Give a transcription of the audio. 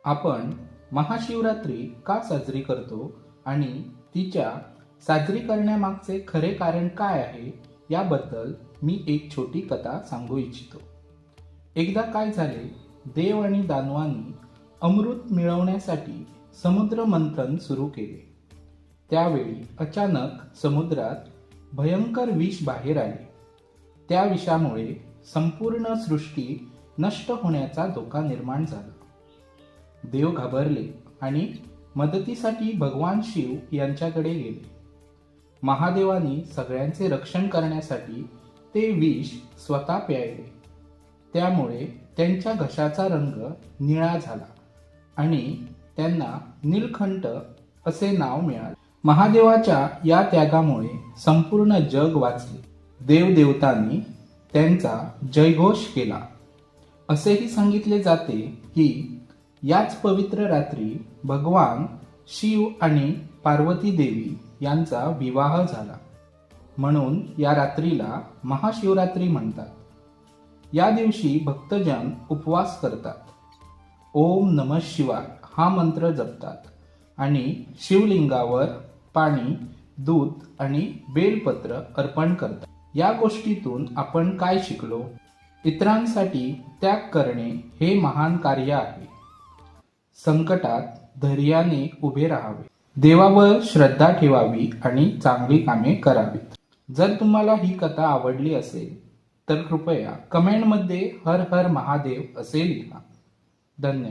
आपण महाशिवरात्री का साजरी करतो आणि तिच्या साजरी करण्यामागचे खरे कारण काय आहे याबद्दल मी एक छोटी कथा सांगू इच्छितो. एकदा काय झाले, देव आणि दानवांनी अमृत मिळवण्यासाठी समुद्र मंथन सुरू केले. त्यावेळी अचानक समुद्रात भयंकर विष बाहेर आले. त्या विषामुळे संपूर्ण सृष्टी नष्ट होण्याचा धोका निर्माण झाला. देव घाबरले आणि मदतीसाठी भगवान शिव यांच्याकडे गेले. महादेवानी सगळ्यांचे रक्षण करण्यासाठी ते विष स्वतः प्यायले. त्यामुळे त्यांच्या घशाचा रंग निळा झाला आणि त्यांना नीलकंठ असे नाव मिळाले. महादेवाच्या या त्यागामुळे संपूर्ण जग वाचले. देवदेवतांनी त्यांचा जयघोष केला. असेही सांगितले जाते की याच पवित्र रात्री भगवान शिव आणि पार्वती देवी यांचा विवाह झाला. म्हणून या रात्रीला महाशिवरात्री म्हणतात. या दिवशी भक्तजन उपवास करतात, ओम नमः शिवाय हा मंत्र जपतात आणि शिवलिंगावर पाणी, दूध आणि बेलपत्र अर्पण करतात. या गोष्टीतून आपण काय शिकलो? इतरांसाठी त्याग करणे हे महान कार्य आहे. संकटात धैर्याने उभे राहावे, देवावर श्रद्धा ठेवावी आणि चांगली कामे करावीत. जर तुम्हाला ही कथा आवडली असेल तर कृपया कमेंटमध्ये हर हर महादेव असे लिहा. धन्यवाद.